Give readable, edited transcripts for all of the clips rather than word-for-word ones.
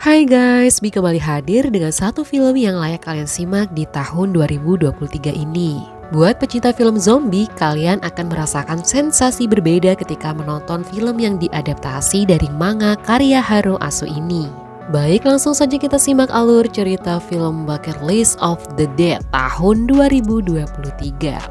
Hai guys, Bi kembali hadir dengan satu film yang layak kalian simak di tahun 2023 ini. Buat pecinta film zombie, kalian akan merasakan sensasi berbeda ketika menonton film yang diadaptasi dari manga karya Haro Asu ini. Baik, langsung saja kita simak alur cerita film Bucket List of the Dead tahun 2023.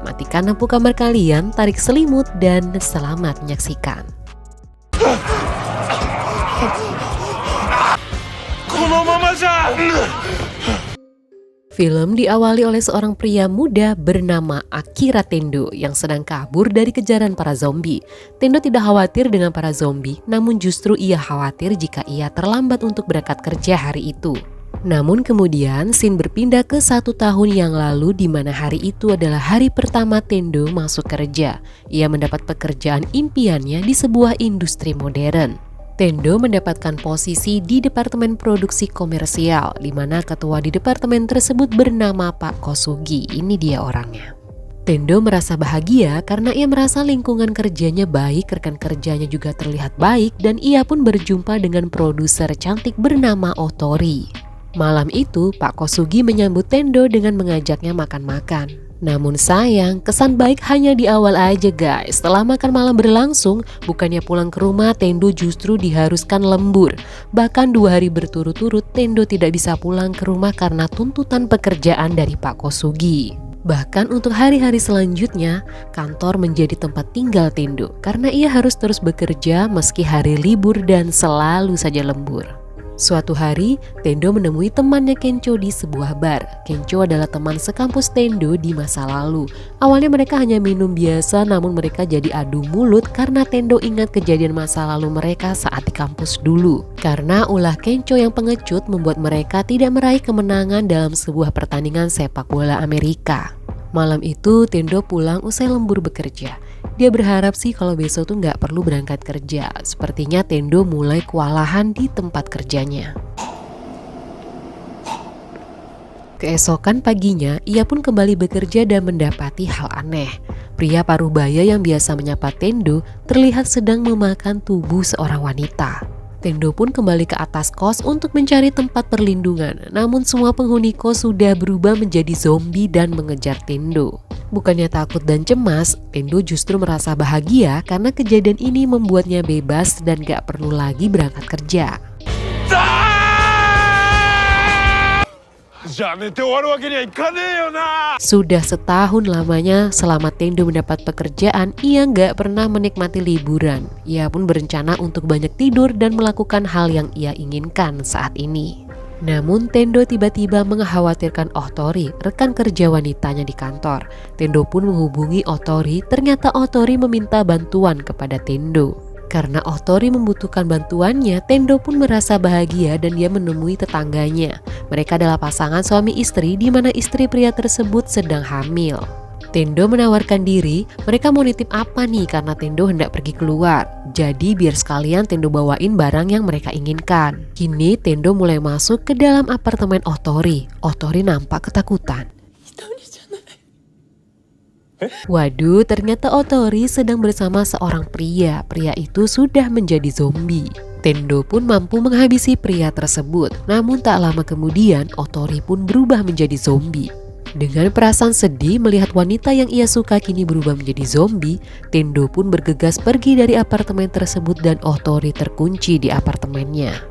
Matikan lampu kamar kalian, tarik selimut, dan selamat menyaksikan. Film diawali oleh seorang pria muda bernama Akira Tendo yang sedang kabur dari kejaran para zombie. Tendo tidak khawatir dengan para zombie, namun justru ia khawatir jika ia terlambat untuk berangkat kerja hari itu. Namun kemudian scene berpindah ke 1 tahun yang lalu di mana hari itu adalah hari pertama Tendo masuk kerja. Ia mendapat pekerjaan impiannya di sebuah industri modern. Tendo mendapatkan posisi di Departemen Produksi Komersial, di mana ketua di departemen tersebut bernama Pak Kosugi. Ini dia orangnya. Tendo merasa bahagia karena ia merasa lingkungan kerjanya baik, rekan kerjanya juga terlihat baik, dan ia pun berjumpa dengan produser cantik bernama Otori. Malam itu, Pak Kosugi menyambut Tendo dengan mengajaknya makan-makan. Namun sayang, kesan baik hanya di awal aja guys. Setelah makan malam berlangsung, bukannya pulang ke rumah, Tendo justru diharuskan lembur. Bahkan 2 hari berturut-turut Tendo tidak bisa pulang ke rumah karena tuntutan pekerjaan dari Pak Kosugi. Bahkan untuk hari-hari selanjutnya, kantor menjadi tempat tinggal Tendo karena ia harus terus bekerja meski hari libur dan selalu saja lembur. Suatu hari, Tendo menemui temannya Kencho di sebuah bar. Kencho adalah teman sekampus Tendo di masa lalu. Awalnya mereka hanya minum biasa, namun mereka jadi adu mulut karena Tendo ingat kejadian masa lalu mereka saat di kampus dulu. Karena ulah Kencho yang pengecut membuat mereka tidak meraih kemenangan dalam sebuah pertandingan sepak bola Amerika. Malam itu Tendo pulang usai lembur bekerja. Dia berharap sih kalau besok tuh nggak perlu berangkat kerja. Sepertinya Tendo mulai kewalahan di tempat kerjanya. Keesokan paginya, ia pun kembali bekerja dan mendapati hal aneh. Pria parubaya yang biasa menyapa Tendo terlihat sedang memakan tubuh seorang wanita. Tendo pun kembali ke atas kos untuk mencari tempat perlindungan. Namun semua penghuni kos sudah berubah menjadi zombie dan mengejar Tendo. Bukannya takut dan cemas, Tendo justru merasa bahagia karena kejadian ini membuatnya bebas dan gak perlu lagi berangkat kerja. Sudah setahun lamanya selama Tendo mendapat pekerjaan, ia nggak pernah menikmati liburan. Ia pun berencana untuk banyak tidur dan melakukan hal yang ia inginkan saat ini. Namun Tendo tiba-tiba mengkhawatirkan Otori, rekan kerja wanitanya di kantor. Tendo pun menghubungi Otori, ternyata Otori meminta bantuan kepada Tendo. Karena Otori membutuhkan bantuannya, Tendo pun merasa bahagia dan dia menemui tetangganya. Mereka adalah pasangan suami istri di mana istri pria tersebut sedang hamil. Tendo menawarkan diri, mereka mau nitip apa nih karena Tendo hendak pergi keluar. Jadi biar sekalian Tendo bawain barang yang mereka inginkan. Kini Tendo mulai masuk ke dalam apartemen Otori. Otori nampak ketakutan. Waduh, ternyata Otori sedang bersama seorang pria. Pria itu sudah menjadi zombie. Tendo pun mampu menghabisi pria tersebut. Namun tak lama kemudian, Otori pun berubah menjadi zombie. Dengan perasaan sedih melihat wanita yang ia suka kini berubah menjadi zombie, Tendo pun bergegas pergi dari apartemen tersebut dan Otori terkunci di apartemennya.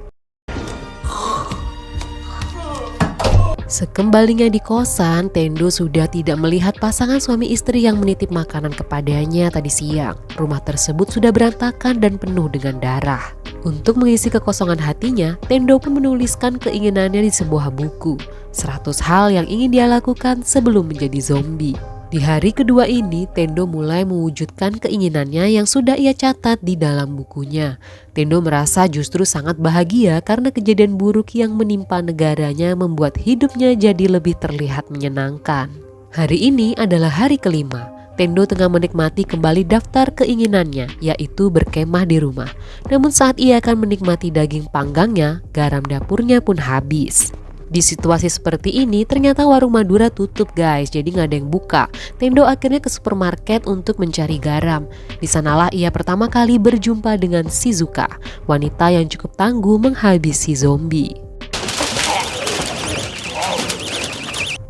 Sekembalinya di kosan, Tendo sudah tidak melihat pasangan suami istri yang menitip makanan kepadanya tadi siang. Rumah tersebut sudah berantakan dan penuh dengan darah. Untuk mengisi kekosongan hatinya, Tendo pun menuliskan keinginannya di sebuah buku. 100 hal yang ingin dia lakukan sebelum menjadi zombie. Di hari kedua ini, Tendo mulai mewujudkan keinginannya yang sudah ia catat di dalam bukunya. Tendo merasa justru sangat bahagia karena kejadian buruk yang menimpa negaranya membuat hidupnya jadi lebih terlihat menyenangkan. Hari ini adalah hari kelima. Tendo tengah menikmati kembali daftar keinginannya, yaitu berkemah di rumah. Namun saat ia akan menikmati daging panggangnya, garam dapurnya pun habis. Di situasi seperti ini ternyata warung Madura tutup guys, jadi nggak ada yang buka. Tendo akhirnya ke supermarket untuk mencari garam. Di sanalah ia pertama kali berjumpa dengan Shizuka, wanita yang cukup tangguh menghabisi zombie.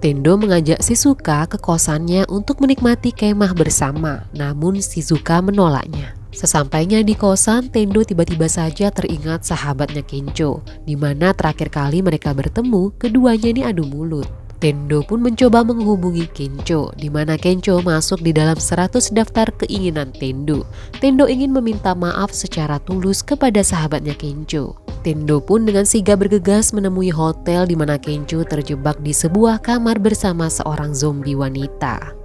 Tendo mengajak Shizuka ke kosannya untuk menikmati kemah bersama, namun Shizuka menolaknya. Sesampainya di kosan, Tendo tiba-tiba saja teringat sahabatnya Kencho, di mana terakhir kali mereka bertemu, keduanya ini adu mulut. Tendo pun mencoba menghubungi Kencho, di mana Kencho masuk di dalam 100 daftar keinginan Tendo. Tendo ingin meminta maaf secara tulus kepada sahabatnya Kencho. Tendo pun dengan sigap bergegas menemui hotel di mana Kencho terjebak di sebuah kamar bersama seorang zombie wanita.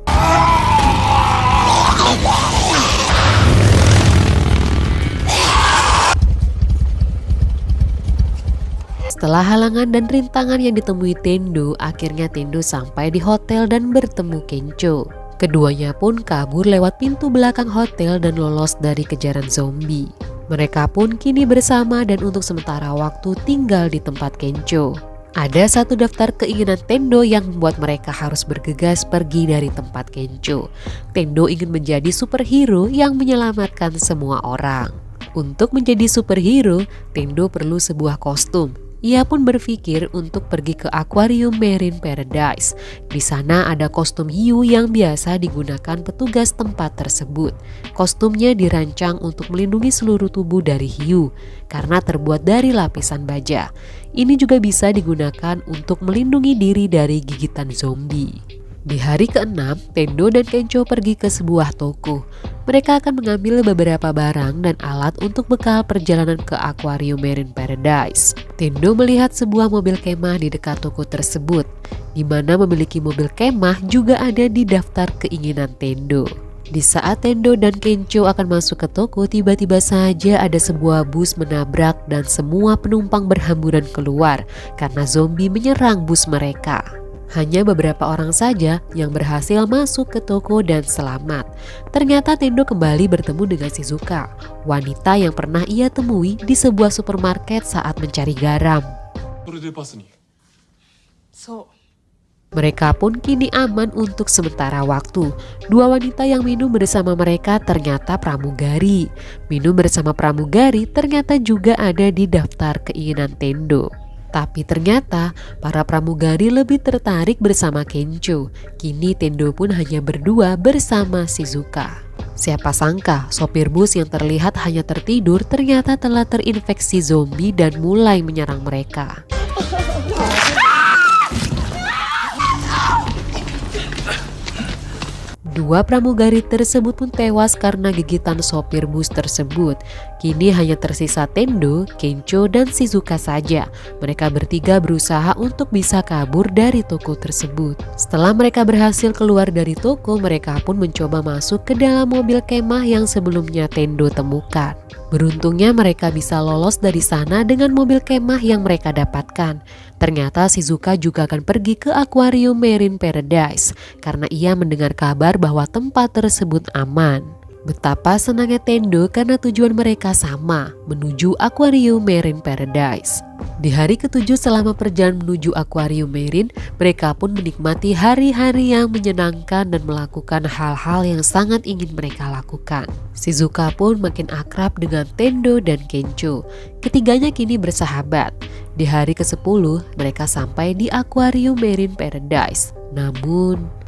Setelah halangan dan rintangan yang ditemui Tendo, akhirnya Tendo sampai di hotel dan bertemu Kencho. Keduanya pun kabur lewat pintu belakang hotel dan lolos dari kejaran zombie. Mereka pun kini bersama dan untuk sementara waktu tinggal di tempat Kencho. Ada satu daftar keinginan Tendo yang membuat mereka harus bergegas pergi dari tempat Kencho. Tendo ingin menjadi superhero yang menyelamatkan semua orang. Untuk menjadi superhero, Tendo perlu sebuah kostum. Ia pun berpikir untuk pergi ke akuarium Marine Paradise. Di sana ada kostum hiu yang biasa digunakan petugas tempat tersebut. Kostumnya dirancang untuk melindungi seluruh tubuh dari hiu karena terbuat dari lapisan baja. Ini juga bisa digunakan untuk melindungi diri dari gigitan zombie. Di hari ke-6, Tendo dan Kencho pergi ke sebuah toko. Mereka akan mengambil beberapa barang dan alat untuk bekal perjalanan ke akuarium Marine Paradise. Tendo melihat sebuah mobil kemah di dekat toko tersebut, di mana memiliki mobil kemah juga ada di daftar keinginan Tendo. Di saat Tendo dan Kencho akan masuk ke toko, tiba-tiba saja ada sebuah bus menabrak dan semua penumpang berhamburan keluar karena zombie menyerang bus mereka. Hanya beberapa orang saja yang berhasil masuk ke toko dan selamat. Ternyata Tendo kembali bertemu dengan Shizuka, wanita yang pernah ia temui di sebuah supermarket saat mencari garam. Mereka pun kini aman untuk sementara waktu. Dua wanita yang minum bersama mereka ternyata pramugari. Minum bersama pramugari ternyata juga ada di daftar keinginan Tendo. Tapi ternyata para pramugari lebih tertarik bersama Kencho. Kini Tendo pun hanya berdua bersama Shizuka. Siapa sangka sopir bus yang terlihat hanya tertidur ternyata telah terinfeksi zombie dan mulai menyerang mereka. Dua pramugari tersebut pun tewas karena gigitan sopir bus tersebut. Kini hanya tersisa Tendo, Kencho, dan Shizuka saja. Mereka bertiga berusaha untuk bisa kabur dari toko tersebut. Setelah mereka berhasil keluar dari toko, mereka pun mencoba masuk ke dalam mobil kemah yang sebelumnya Tendo temukan. Beruntungnya mereka bisa lolos dari sana dengan mobil kemah yang mereka dapatkan. Ternyata Shizuka juga akan pergi ke akuarium Marine Paradise karena ia mendengar kabar bahwa tempat tersebut aman. Betapa senangnya Tendo karena tujuan mereka sama, menuju akuarium Marine Paradise. Di hari ke-7 selama perjalanan menuju akuarium Marine, mereka pun menikmati hari-hari yang menyenangkan dan melakukan hal-hal yang sangat ingin mereka lakukan. Shizuka pun makin akrab dengan Tendo dan Kencho. Ketiganya kini bersahabat. Di hari ke-10, mereka sampai di akuarium Marine Paradise. Namun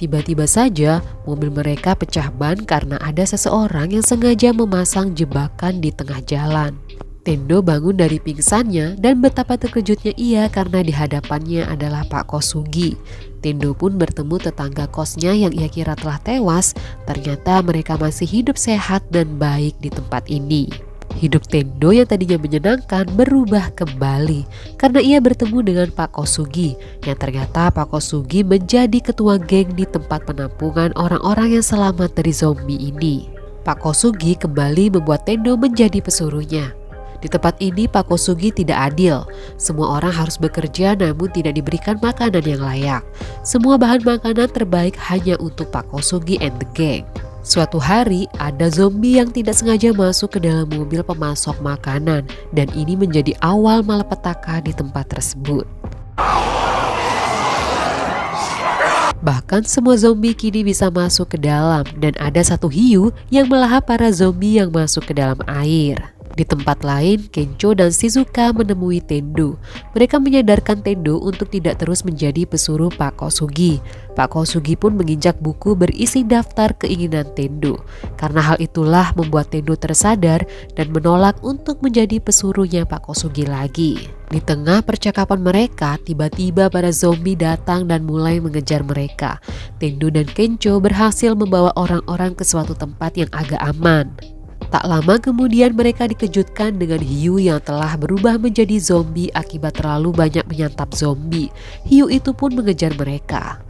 tiba-tiba saja mobil mereka pecah ban karena ada seseorang yang sengaja memasang jebakan di tengah jalan. Tendo bangun dari pingsannya dan betapa terkejutnya ia karena di hadapannya adalah Pak Kosugi. Tendo pun bertemu tetangga kosnya yang ia kira telah tewas. Ternyata mereka masih hidup sehat dan baik di tempat ini. Hidup Tendo yang tadinya menyenangkan berubah kembali karena ia bertemu dengan Pak Kosugi yang ternyata Pak Kosugi menjadi ketua geng di tempat penampungan orang-orang yang selamat dari zombie ini. Pak Kosugi kembali membuat Tendo menjadi pesuruhnya. Di tempat ini Pak Kosugi tidak adil. Semua orang harus bekerja namun tidak diberikan makanan yang layak. Semua bahan makanan terbaik hanya untuk Pak Kosugi and the gang. Suatu hari, ada zombie yang tidak sengaja masuk ke dalam mobil pemasok makanan dan ini menjadi awal malapetaka di tempat tersebut. Bahkan semua zombie kini bisa masuk ke dalam dan ada satu hiu yang melahap para zombie yang masuk ke dalam air. Di tempat lain, Kencho dan Shizuka menemui Tendo. Mereka menyadarkan Tendo untuk tidak terus menjadi pesuruh Pak Kosugi. Pak Kosugi pun menginjak buku berisi daftar keinginan Tendo. Karena hal itulah membuat Tendo tersadar dan menolak untuk menjadi pesuruhnya Pak Kosugi lagi. Di tengah percakapan mereka, tiba-tiba para zombie datang dan mulai mengejar mereka. Tendo dan Kencho berhasil membawa orang-orang ke suatu tempat yang agak aman. Tak lama kemudian mereka dikejutkan dengan hiu yang telah berubah menjadi zombie akibat terlalu banyak menyantap zombie. Hiu itu pun mengejar mereka.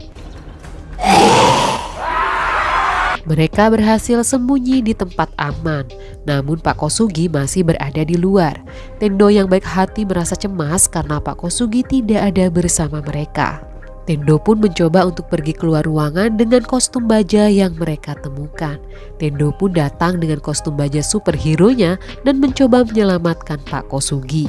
Mereka berhasil sembunyi di tempat aman, namun Pak Kosugi masih berada di luar. Tendo yang baik hati merasa cemas karena Pak Kosugi tidak ada bersama mereka. Tendo pun mencoba untuk pergi keluar ruangan dengan kostum baja yang mereka temukan. Tendo pun datang dengan kostum baja superhero-nya dan mencoba menyelamatkan Pak Kosugi.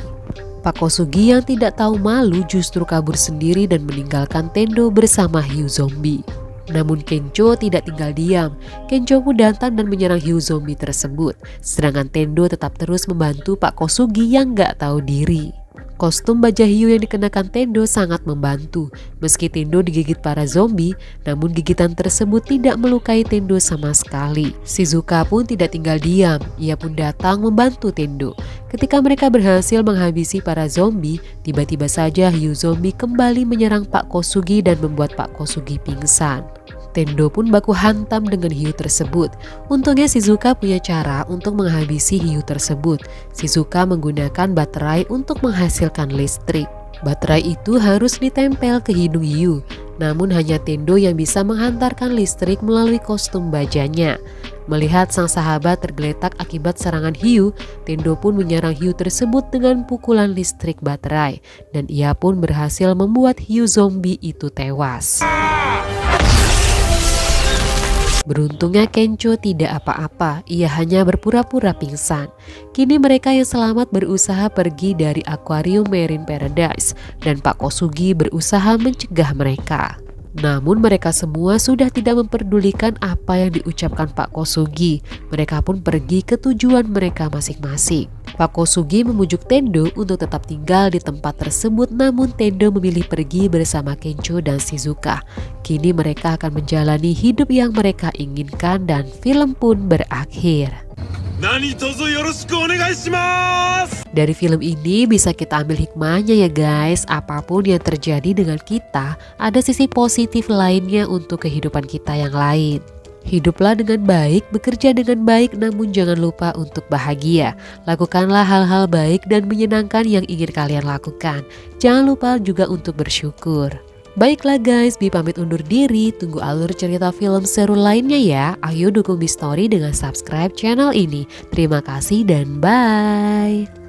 Pak Kosugi yang tidak tahu malu justru kabur sendiri dan meninggalkan Tendo bersama hiu zombie. Namun Kencho tidak tinggal diam. Kencho pun datang dan menyerang hiu zombie tersebut. Sedangkan Tendo tetap terus membantu Pak Kosugi yang gak tahu diri. Kostum baja hiu yang dikenakan Tendo sangat membantu. Meski Tendo digigit para zombie, namun gigitan tersebut tidak melukai Tendo sama sekali. Shizuka pun tidak tinggal diam, ia pun datang membantu Tendo. Ketika mereka berhasil menghabisi para zombie, tiba-tiba saja hiu zombie kembali menyerang Pak Kosugi dan membuat Pak Kosugi pingsan. Tendo pun baku hantam dengan hiu tersebut. Untungnya Shizuka punya cara untuk menghabisi hiu tersebut. Shizuka menggunakan baterai untuk menghasilkan listrik. Baterai itu harus ditempel ke hidung hiu. Namun hanya Tendo yang bisa menghantarkan listrik melalui kostum bajanya. Melihat sang sahabat tergeletak akibat serangan hiu, Tendo pun menyerang hiu tersebut dengan pukulan listrik baterai. Dan ia pun berhasil membuat hiu zombie itu tewas. Beruntungnya Kencho tidak apa-apa, ia hanya berpura-pura pingsan. Kini mereka yang selamat berusaha pergi dari Aquarium Marine Paradise dan Pak Kosugi berusaha mencegah mereka. Namun mereka semua sudah tidak memperdulikan apa yang diucapkan Pak Kosugi. Mereka pun pergi ke tujuan mereka masing-masing. Pak Kosugi memujuk Tendo untuk tetap tinggal di tempat tersebut, namun Tendo memilih pergi bersama Kencho dan Shizuka. Kini mereka akan menjalani hidup yang mereka inginkan dan film pun berakhir. Dari film ini bisa kita ambil hikmahnya ya guys, apapun yang terjadi dengan kita, ada sisi positif lainnya untuk kehidupan kita yang lain. Hiduplah dengan baik, bekerja dengan baik, namun jangan lupa untuk bahagia. Lakukanlah hal-hal baik dan menyenangkan yang ingin kalian lakukan. Jangan lupa juga untuk bersyukur. Baiklah guys, Bi pamit undur diri. Tunggu alur cerita film seru lainnya ya. Ayo dukung Bi Story dengan subscribe channel ini. Terima kasih dan bye.